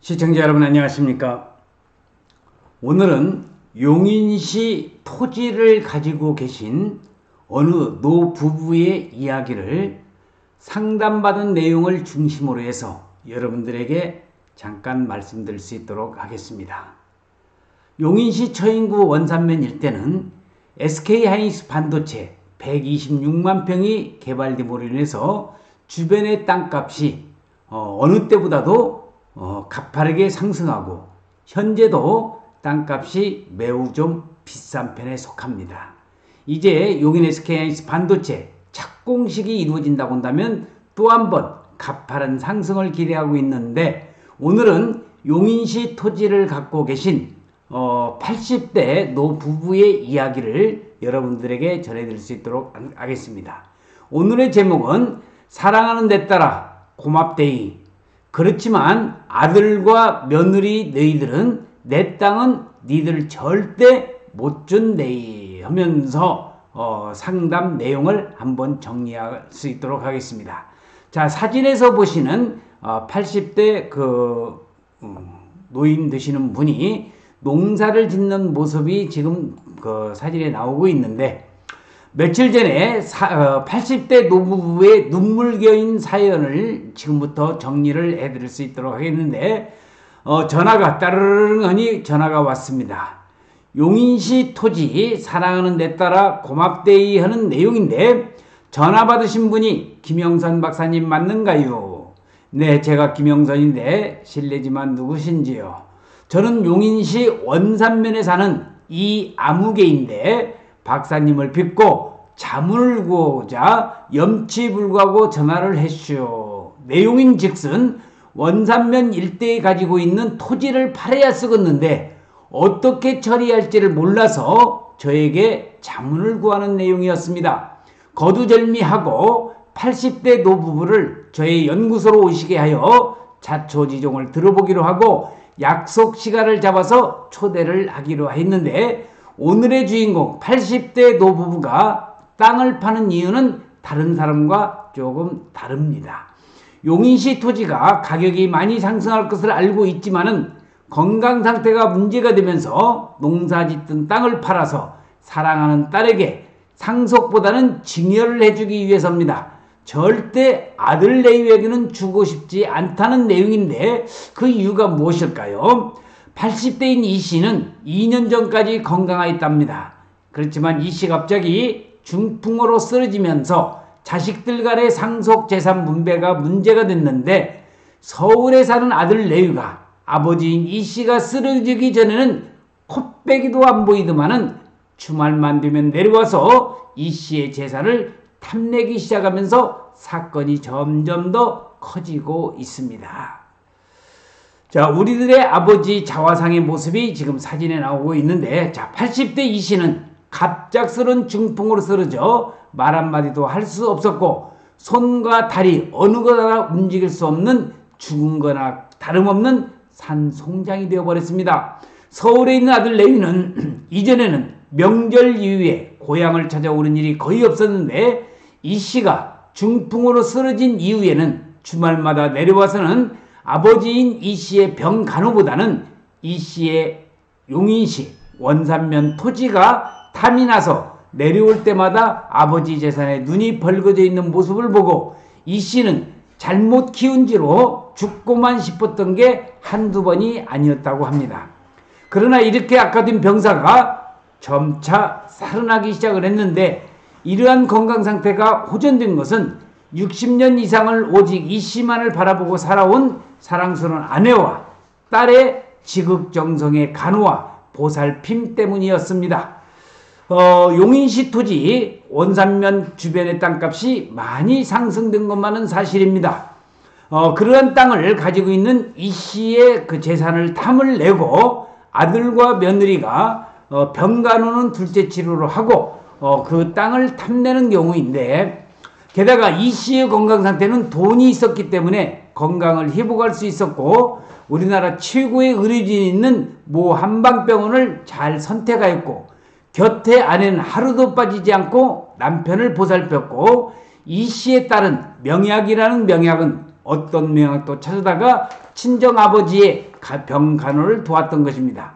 시청자 여러분 안녕하십니까? 오늘은 용인시 토지를 가지고 계신 어느 노부부의 이야기를 상담받은 내용을 중심으로 해서 여러분들에게 잠깐 말씀드릴 수 있도록 하겠습니다. 용인시 처인구 원산면 일대는 SK하이닉스 반도체 126만 평이 개발됨으로 인해서 주변의 땅값이 어느 때보다도 가파르게 상승하고 현재도 땅값이 매우 좀 비싼 편에 속합니다. 이제 용인 SK하이닉스 반도체 착공식이 이루어진다고 한다면 또 한 번 가파른 상승을 기대하고 있는데, 오늘은 용인시 토지를 갖고 계신 80대 노부부의 이야기를 여러분들에게 전해드릴 수 있도록 하겠습니다. 오늘의 제목은 사랑하는 내 딸아 고맙데이. 그렇지만 아들과 며느리 너희들은 내 땅은 니들 절대 못 준데이 하면서 상담 내용을 한번 정리할 수 있도록 하겠습니다. 자, 사진에서 보시는 80대 노인 되시는 분이 농사를 짓는 모습이 지금 사진에 나오고 있는데, 며칠 전에 80대 노부부의 눈물겨인 사연을 지금부터 정리를 해드릴 수 있도록 하겠는데, 전화가 따르릉하니 전화가 왔습니다. 용인시 토지 사랑하는 내 딸아 고맙데이 하는 내용인데, 전화 받으신 분이 김영선 박사님 맞는가요? 네, 제가 김영선인데 실례지만 누구신지요? 저는 용인시 원산면에 사는 이아무개인데 박사님을 뵙고 자문을 구하고자 염치불구하고 전화를 했슈. 내용인 즉슨 원산면 일대에 가지고 있는 토지를 팔아야 쓰겠는데 어떻게 처리할지를 몰라서 저에게 자문을 구하는 내용이었습니다. 거두절미하고 80대 노부부를 저의 연구소로 오시게 하여 자초지종을 들어보기로 하고 약속 시간을 잡아서 초대를 하기로 했는데, 오늘의 주인공 80대 노부부가 땅을 파는 이유는 다른 사람과 조금 다릅니다. 용인시 토지가 가격이 많이 상승할 것을 알고 있지만은 건강 상태가 문제가 되면서 농사 짓던 땅을 팔아서 사랑하는 딸에게 상속보다는 증여를 해주기 위해서입니다. 절대 아들 내외에게는 주고 싶지 않다는 내용인데 그 이유가 무엇일까요? 80대인 이 씨는 2년 전까지 건강하였답니다. 그렇지만 이 씨 갑자기 중풍으로 쓰러지면서 자식들 간의 상속 재산 분배가 문제가 됐는데, 서울에 사는 아들 내외가 아버지인 이 씨가 쓰러지기 전에는 코빼기도 안 보이더만은 주말만 되면 내려와서 이 씨의 재산을 탐내기 시작하면서 사건이 점점 더 커지고 있습니다. 자, 우리들의 아버지 자화상의 모습이 지금 사진에 나오고 있는데, 자, 80대 이 씨는 갑작스런 중풍으로 쓰러져 말 한마디도 할 수 없었고 손과 다리 어느 것 하나 움직일 수 없는 죽은 거나 다름없는 산송장이 되어버렸습니다. 서울에 있는 아들 레위는 이전에는 명절 이후에 고향을 찾아오는 일이 거의 없었는데, 이 씨가 중풍으로 쓰러진 이후에는 주말마다 내려와서는 아버지인 이 씨의 병 간호보다는 이 씨의 용인시 원산면 토지가 탐이 나서 내려올 때마다 아버지 재산에 눈이 벌거져 있는 모습을 보고 이 씨는 잘못 키운지로 죽고만 싶었던 게 한두 번이 아니었다고 합니다. 그러나 이렇게 악화된 병사가 점차 살아나기 시작을 했는데, 이러한 건강 상태가 호전된 것은 60년 이상을 오직 이 씨만을 바라보고 살아온 사랑스러운 아내와 딸의 지극정성의 간호와 보살핌 때문이었습니다. 용인시 토지 원산면 주변의 땅값이 많이 상승된 것만은 사실입니다. 그러한 땅을 가지고 있는 이 씨의 그 재산을 탐을 내고 아들과 며느리가 병간호는 둘째 치료로 하고 그 땅을 탐내는 경우인데, 게다가 이 씨의 건강 상태는 돈이 있었기 때문에 건강을 회복할 수 있었고 우리나라 최고의 의료진이 있는 모 한방병원을 잘 선택하였고, 곁에 아내는 하루도 빠지지 않고 남편을 보살폈고, 이 씨의 딸은 명약이라는 명약은 어떤 명약도 찾아다가 친정아버지의 병간호를 도왔던 것입니다.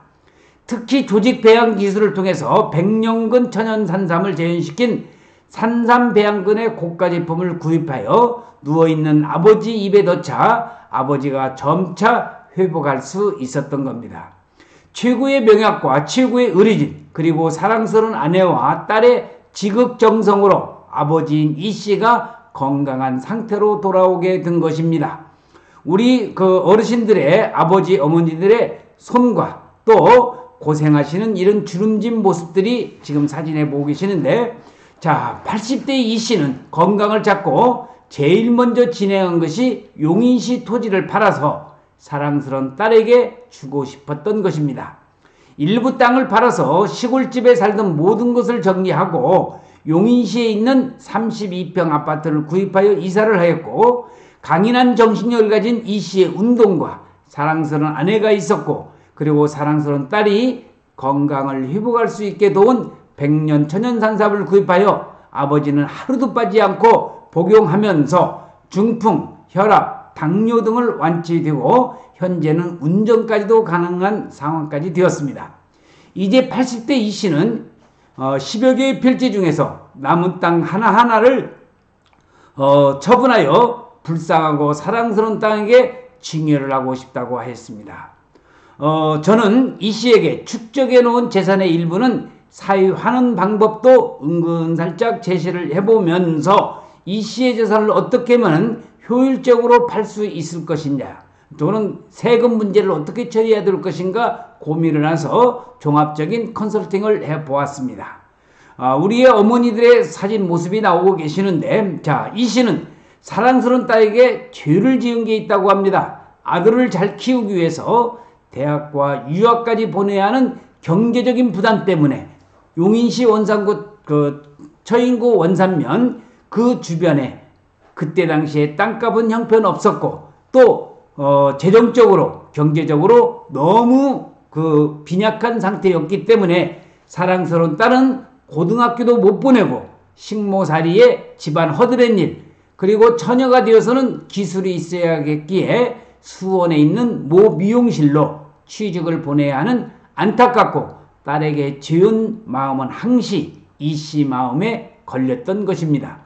특히 조직 배양 기술을 통해서 백년근 천연 산삼을 재현시킨 산삼 배양근의 고가 제품을 구입하여 누워있는 아버지 입에 넣자 아버지가 점차 회복할 수 있었던 겁니다. 최고의 명약과 최고의 의료진 그리고 사랑스러운 아내와 딸의 지극정성으로 아버지인 이 씨가 건강한 상태로 돌아오게 된 것입니다. 우리 어르신들의 아버지 어머니들의 손과 또 고생하시는 이런 주름진 모습들이 지금 사진에 보고 계시는데, 자, 80대 이 씨는 건강을 찾고 제일 먼저 진행한 것이 용인시 토지를 팔아서 사랑스러운 딸에게 주고 싶었던 것입니다. 일부 땅을 팔아서 시골집에 살던 모든 것을 정리하고 용인시에 있는 32평 아파트를 구입하여 이사를 하였고, 강인한 정신력을 가진 이 씨의 운동과 사랑스러운 아내가 있었고, 그리고 사랑스러운 딸이 건강을 회복할 수 있게 도운 백년 천연 산삼을 구입하여 아버지는 하루도 빠지지 않고 복용하면서 중풍, 혈압, 당뇨 등을 완치되고 현재는 운전까지도 가능한 상황까지 되었습니다. 이제 80대 이 씨는 10여 개의 필지 중에서 남은 땅 하나하나를 처분하여 불쌍하고 사랑스러운 땅에게 증여를 하고 싶다고 하였습니다. 저는 이 씨에게 축적해 놓은 재산의 일부는 사유하는 방법도 은근살짝 제시를 해보면서 이 씨의 재산을 어떻게 하면 효율적으로 팔 수 있을 것이냐, 또는 세금 문제를 어떻게 처리해야 될 것인가 고민을 해서 종합적인 컨설팅을 해보았습니다. 우리의 어머니들의 사진 모습이 나오고 계시는데, 자, 이 씨는 사랑스러운 딸에게 죄를 지은 게 있다고 합니다. 아들을 잘 키우기 위해서 대학과 유학까지 보내야 하는 경제적인 부담 때문에 용인시 원산구 처인구 원산면 그 주변에 그때 당시에 땅값은 형편없었고 또 재정적으로 경제적으로 너무 빈약한 상태였기 때문에 사랑스러운 딸은 고등학교도 못 보내고 식모살이에 집안 허드렛 일, 그리고 처녀가 되어서는 기술이 있어야겠기에 수원에 있는 모 미용실로 취직을 보내야 하는 안타깝고 딸에게 지은 마음은 항시 이 씨 마음에 걸렸던 것입니다.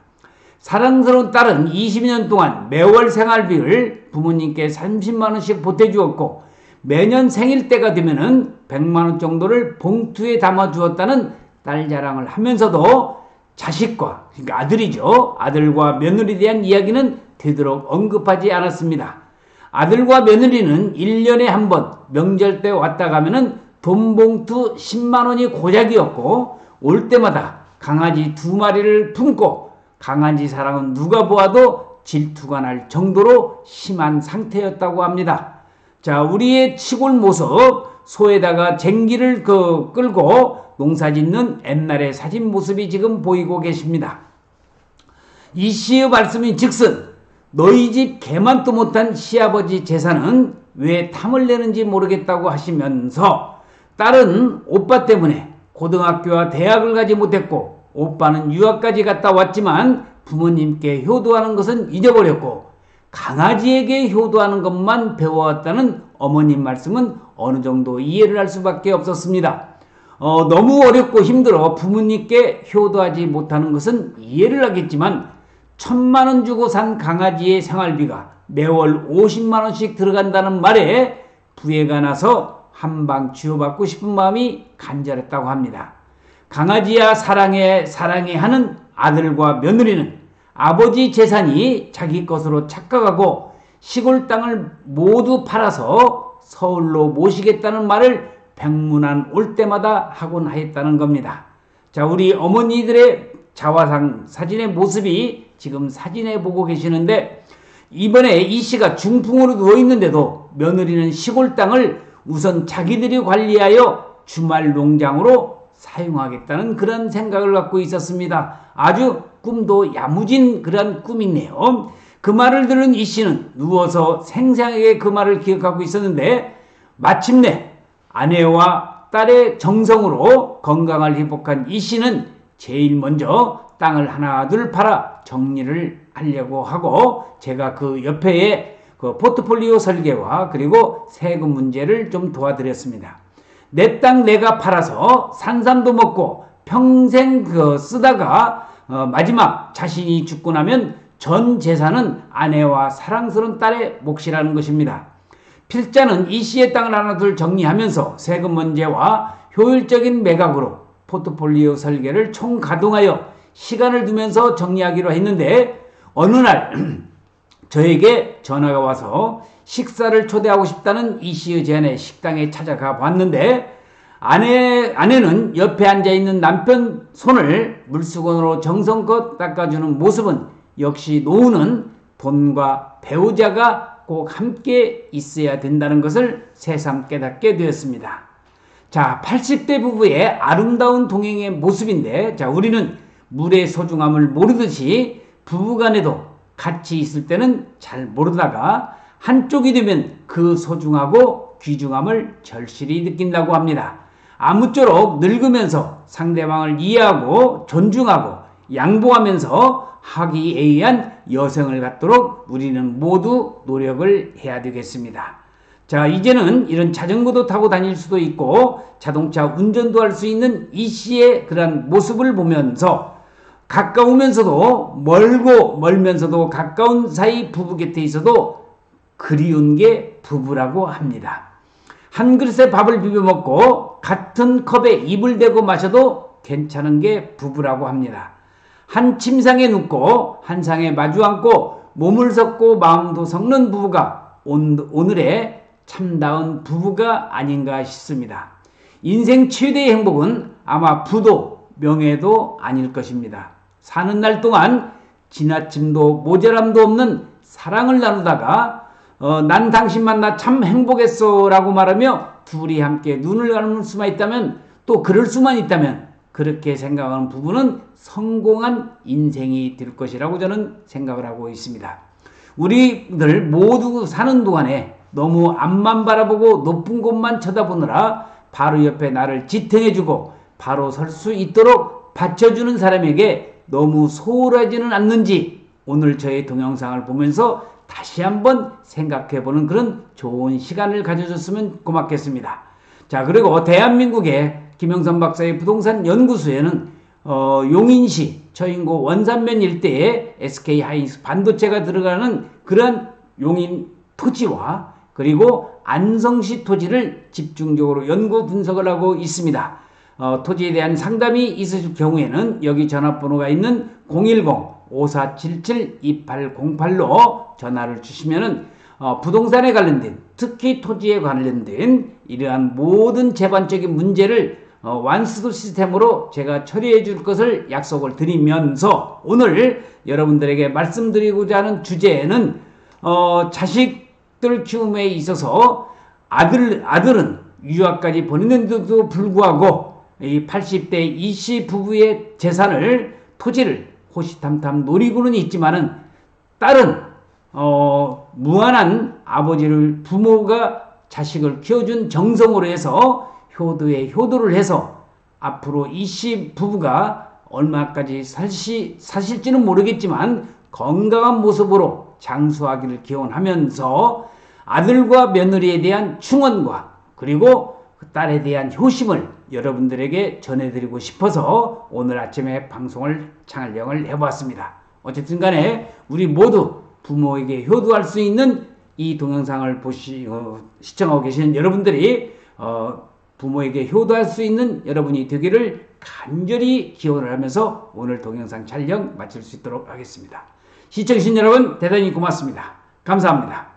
사랑스러운 딸은 20년 동안 매월 생활비를 부모님께 30만원씩 보태주었고 매년 생일 때가 되면은 100만원 정도를 봉투에 담아주었다는 딸 자랑을 하면서도 자식과, 그러니까 아들이죠, 아들과 며느리에 대한 이야기는 되도록 언급하지 않았습니다. 아들과 며느리는 1년에 한 번 명절 때 왔다 가면은 돈 봉투 10만원이 고작이었고 올 때마다 강아지 2마리를 품고 강아지 사랑은 누가 보아도 질투가 날 정도로 심한 상태였다고 합니다. 자, 우리의 시골 모습, 소에다가 쟁기를 끌고 농사 짓는 옛날의 사진 모습이 지금 보이고 계십니다. 이 씨의 말씀인 즉슨 너희 집 개만도 못한 시아버지 재산은 왜 탐을 내는지 모르겠다고 하시면서 딸은 오빠 때문에 고등학교와 대학을 가지 못했고 오빠는 유학까지 갔다 왔지만 부모님께 효도하는 것은 잊어버렸고 강아지에게 효도하는 것만 배워왔다는 어머님 말씀은 어느 정도 이해를 할 수밖에 없었습니다. 너무 어렵고 힘들어 부모님께 효도하지 못하는 것은 이해를 하겠지만 1000만원 주고 산 강아지의 생활비가 매월 50만원씩 들어간다는 말에 부해가 나서 한방 쥐어받고 싶은 마음이 간절했다고 합니다. 강아지야 사랑해 하는 아들과 며느리는 아버지 재산이 자기 것으로 착각하고 시골 땅을 모두 팔아서 서울로 모시겠다는 말을 백문안 올 때마다 하곤 하였다는 겁니다. 자, 우리 어머니들의 자화상 사진의 모습이 지금 사진에 보고 계시는데, 이번에 이 씨가 중풍으로 누워있는데도 며느리는 시골 땅을 우선 자기들이 관리하여 주말 농장으로 사용하겠다는 그런 생각을 갖고 있었습니다. 아주 꿈도 야무진 그런 꿈이네요. 그 말을 들은 이 씨는 누워서 생생하게 그 말을 기억하고 있었는데, 마침내 아내와 딸의 정성으로 건강을 회복한 이 씨는 제일 먼저 땅을 하나 둘 팔아 정리를 하려고 하고 제가 그 옆에 그 포트폴리오 설계와 그리고 세금 문제를 좀 도와드렸습니다. 내 땅 내가 팔아서 산삼도 먹고 평생 쓰다가 마지막 자신이 죽고 나면 전 재산은 아내와 사랑스러운 딸의 몫이라는 것입니다. 필자는 이 씨의 땅을 하나 둘 정리하면서 세금 문제와 효율적인 매각으로 포트폴리오 설계를 총가동하여 시간을 두면서 정리하기로 했는데 어느 날 저에게 전화가 와서 식사를 초대하고 싶다는 이 씨의 제안에 식당에 찾아가 봤는데 아내는 옆에 앉아있는 남편 손을 물수건으로 정성껏 닦아주는 모습은 역시 노후는 돈과 배우자가 꼭 함께 있어야 된다는 것을 새삼 깨닫게 되었습니다. 자, 80대 부부의 아름다운 동행의 모습인데, 자, 우리는 물의 소중함을 모르듯이 부부간에도 같이 있을 때는 잘 모르다가 한쪽이 되면 그 소중하고 귀중함을 절실히 느낀다고 합니다. 아무쪼록 늙으면서 상대방을 이해하고 존중하고 양보하면서 화기애애한 여성을 갖도록 우리는 모두 노력을 해야 되겠습니다. 자, 이제는 이런 자전거도 타고 다닐 수도 있고 자동차 운전도 할 수 있는 이 씨의 그런 모습을 보면서 가까우면서도 멀고 멀면서도 가까운 사이 부부 곁에 있어도 그리운 게 부부라고 합니다. 한 그릇에 밥을 비벼 먹고 같은 컵에 입을 대고 마셔도 괜찮은 게 부부라고 합니다. 한 침상에 눕고 한 상에 마주 앉고 몸을 섞고 마음도 섞는 부부가 오늘의 참다운 부부가 아닌가 싶습니다. 인생 최대의 행복은 아마 부도 명예도 아닐 것입니다. 사는 날 동안 지나침도 모자람도 없는 사랑을 나누다가 난 당신 만나 참 행복했어 라고 말하며 둘이 함께 눈을 감을 수만 있다면 또 그럴 수만 있다면 그렇게 생각하는 부부는 성공한 인생이 될 것이라고 저는 생각을 하고 있습니다. 우리들 모두 사는 동안에 너무 앞만 바라보고 높은 곳만 쳐다보느라 바로 옆에 나를 지탱해주고 바로 설 수 있도록 받쳐주는 사람에게 너무 소홀하지는 않는지 오늘 저의 동영상을 보면서 다시 한번 생각해보는 그런 좋은 시간을 가져줬으면 고맙겠습니다. 자, 그리고 대한민국의 김영선 박사의 부동산 연구소에는 용인시 처인고 원산면 일대에 SK하이닉스 반도체가 들어가는 그런 용인 토지와 그리고 안성시 토지를 집중적으로 연구 분석을 하고 있습니다. 토지에 대한 상담이 있으실 경우에는 여기 전화번호가 있는 010-5477-2808로 전화를 주시면은 부동산에 관련된 특히 토지에 관련된 이러한 모든 재반적인 문제를 완수도 시스템으로 제가 처리해 줄 것을 약속을 드리면서 오늘 여러분들에게 말씀드리고자 하는 주제는 자식들 키움에 있어서 아들은 유학까지 보내는데도 불구하고 이 80대 이씨 부부의 재산을 토지를 호시탐탐 노리고는 있지만은 딸은 무한한 아버지를 부모가 자식을 키워준 정성으로 해서 효도에 효도를 해서 앞으로 이씨 부부가 얼마까지 사실지는 모르겠지만 건강한 모습으로 장수하기를 기원하면서 아들과 며느리에 대한 충원과 그리고 그 딸에 대한 효심을 여러분들에게 전해드리고 싶어서 오늘 아침에 방송을 촬영을 해보았습니다. 어쨌든 간에 우리 모두 부모에게 효도할 수 있는 이 동영상을 시청하고 계시는 여러분들이 부모에게 효도할 수 있는 여러분이 되기를 간절히 기원을 하면서 오늘 동영상 촬영 마칠 수 있도록 하겠습니다. 시청해주신 여러분 대단히 고맙습니다. 감사합니다.